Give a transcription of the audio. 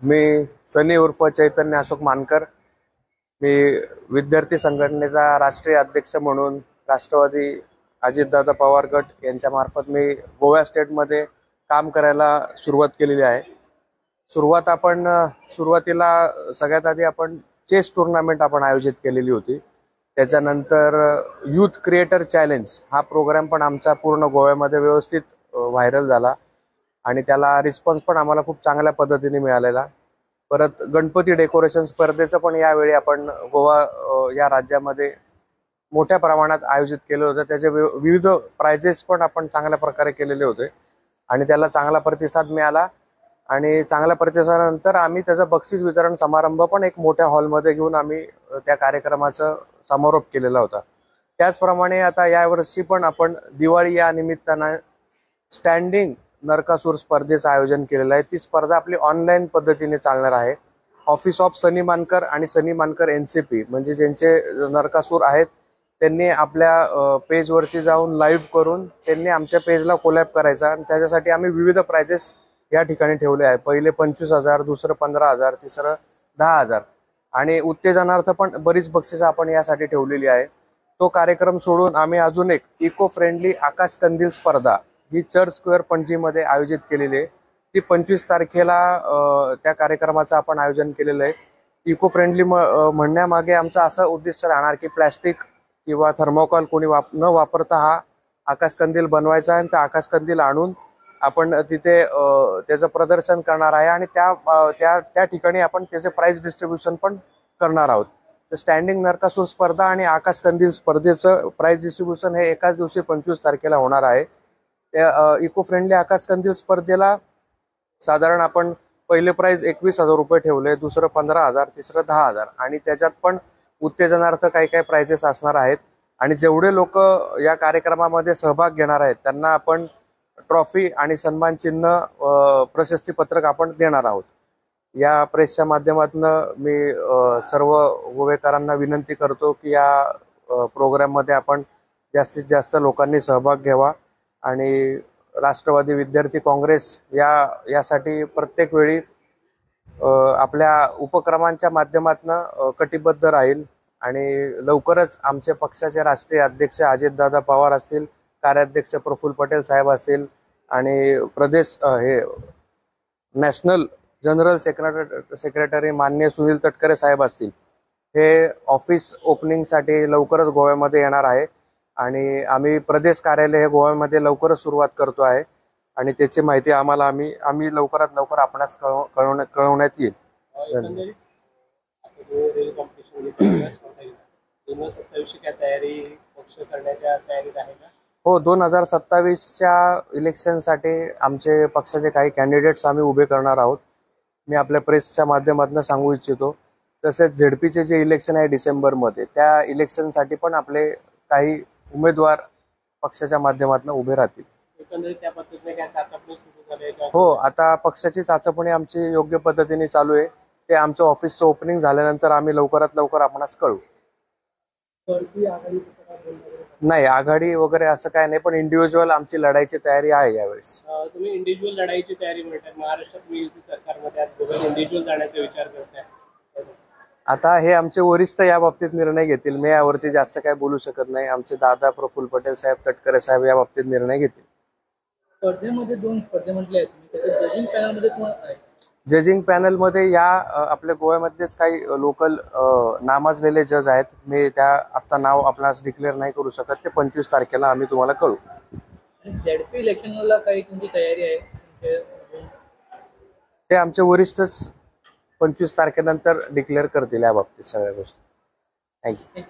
मी सनी उर्फ चैतन्य अशोक मानकर। मी विद्यार्थी संघटनेचा राष्ट्रीय अध्यक्ष म्हणून राष्ट्रवादी अजितदादा पवार गट यांच्या मार्फत मी गोवा स्टेटमध्ये काम करायला सुरुवात केलेली आहे। सुरुवातीला सगळ्यात आधी आपण चेस टूर्नामेंट आपण आयोजित केलेली होती। त्याच्यानंतर यूथ क्रिएटर चॅलेंज हा प्रोग्राम पण आमचा पूर्ण गोव्यामध्ये व्यवस्थित व्हायरल झाला आणि त्याला रिस्पॉन्स पण आम्हाला खूप चांगल्या पद्धतीने मिळालेला। परत गणपती डेकोरेशन स्पर्धेचं पण यावेळी आपण गोवा या राज्यामध्ये मोठ्या प्रमाणात आयोजित केलं होतं। त्याचे विविध प्राइजेस पण आपण चांगल्या प्रकारे केलेले होते आणि त्याला चांगला प्रतिसाद मिळाला आणि चांगल्या प्रतिसादानंतर आम्ही त्याचं बक्षीस वितरण समारंभ पण एक मोठ्या हॉलमध्ये घेऊन आम्ही त्या कार्यक्रमाचा समारोप केलेला होता। त्याचप्रमाणे आता यावर्षी पण आपण दिवाळी या निमित्ताने स्टँडिंग नरकासूर स्पर्धेचं आयोजन केलेलं आहे। ती स्पर्धा आपली ऑनलाईन पद्धतीने चालणार आहे। ऑफिस ऑफ सनी मानकर आणि सनी मानकर एनसीपी म्हणजे ज्यांचे नरकासूर आहेत त्यांनी आपल्या पेजवरती जाऊन लाईव्ह करून त्यांनी आमच्या पेजला कोलॅब करायचा आणि त्याच्यासाठी आम्ही विविध प्राइजेस या ठिकाणी ठेवले आहे। पहिले 25,000, दुसरं 15,000, तिसरं 10,000 आणि उत्तेजनार्थ पण बरीच बक्षिसं आपण यासाठी ठेवलेली आहे। तो कार्यक्रम सोडून आम्ही अजून एक इको फ्रेंडली आकाश कंदील स्पर्धा ही चर्च स्क्वेअर पणजीमध्ये आयोजित केलेली आहे। ती 25 तारखेला त्या कार्यक्रमाचं आपण आयोजन केलेलं आहे। इको फ्रेंडली म्हणण्यामागे आमचा असा उद्देश राहणार की प्लॅस्टिक किंवा थर्मोकॉल कोणी न वापरता हा आकाश कंदील बनवायचा आणि त्या आकाश कंदील आणून आपण तिथे त्याचं प्रदर्शन करणार आहे आणि त्या ठिकाणी आपण त्याचे प्राइज डिस्ट्रीब्युशन पण करणार आहोत। तर स्टँडिंग नरकासूर स्पर्धा आणि आकाश कंदील स्पर्धेचं प्राइज डिस्ट्रीब्युशन हे एकाच दिवशी 25 तारखेला होणार आहे। त्या इको फ्रेंडली आकाश कंदील स्पर्धेला साधारण आपण पहिले प्राइज 21,000 रुपये ठेवले, दुसरं 15,000, तिसरं 10,000 आणि त्याच्यात पण उत्तेजनार्थ काही काही प्राइजेस असणार आहेत आणि जेवढे लोक या कार्यक्रमामध्ये सहभाग घेणार आहेत त्यांना आपण ट्रॉफी आणि सन्मान चिन्ह प्रशस्ती पत्रक आपण देणार आहोत। या प्रेसच्या माध्यमातून मी सर्व गोवेकरांना विनंती करतो की या प्रोग्राम मध्ये आपण जास्तीत जास्त लोकांनी सहभाग घ्यावा आणि राष्ट्रवादी विद्यार्थी काँग्रेस यासाठी प्रत्येक वेळी आपल्या उपक्रमांच्या माध्यमातून कटिबद्ध राहील आणि लवकरच आमचे पक्षाचे राष्ट्रीय अध्यक्ष अजितदादा पवार असतील, कार्याध्यक्ष प्रफुल्ल पटेल साहेब असतील आणि प्रदेश हे नॅशनल जनरल सेक्रेटरी माननीय सुनील तटकरे साहेब असतील, हे ऑफिस ओपनिंगसाठी लवकरच गोव्यामध्ये येणार आहे आणि आम्ही प्रदेश कार्यालय हे गोव्यामध्ये लवकरच सुरुवात करतो आहे आणि त्याची माहिती आम्ही लवकरात लवकर आपणास कळवण्यात येईल। हो, 2027च्या इलेक्शनसाठी आमचे पक्षाचे काही कॅन्डिडेट्स आम्ही उभे करणार आहोत। मी आपल्या प्रेसच्या माध्यमातून सांगू इच्छितो। तसेच झेडपीचे जे इलेक्शन आहे डिसेंबरमध्ये, त्या इलेक्शनसाठी पण आपले काही उमेदवार पक्षाच्या माध्यमातून उभे राहतील। हो, आता पक्षाची चाचपणी आमची योग्य पद्धतीने चालू आहे। ते आमचं ऑफिसचं ओपनिंग झाल्यानंतर आम्ही लवकरात लवकर आपणास कळवू। नाही, आघाडी वगैरे असं काय नाही, पण इंडिव्हिज्युअल आमची लढाईची तयारी आहे यावेळेस। तुम्ही इंडिव्हिज्युअल लढाईची तयारी म्हणताय, महाराष्ट्रात मी युती सरकारमध्ये आज इंडिव्हिज्युअल जाण्याचा विचार करताय। आता हे आमचे वरिष्ठ या बाबतीत निर्णय घेतील, मी यावरती जास्त काय बोलू शकत नाही। आमचे दादा प्रफुल्ल पटेल साहेब, तटकरे साहेब या बाबतीत निर्णय घेतील। स्पर्धेमध्ये 2 स्पर्धे म्हटले आहेत, त्याच्या जजिंग पॅनलमध्ये कोण आहे? जजिंग पॅनलमध्ये या आपल्या गोव्यामध्येच काही लोकल नामाजलेले जज आहेत। मी त्या आता नाव आपल्याला डिक्लेअर नाही करू शकत, ते 25 तारखेला आम्ही तुम्हाला कळवू। झेडपी इलेक्शनला काही तुमची तयारी आहे? ते आमचे वरिष्ठच 25 तारखेनंतर डिक्लेअर करतील या बाबतीत सगळ्या गोष्टी। थँक्यू।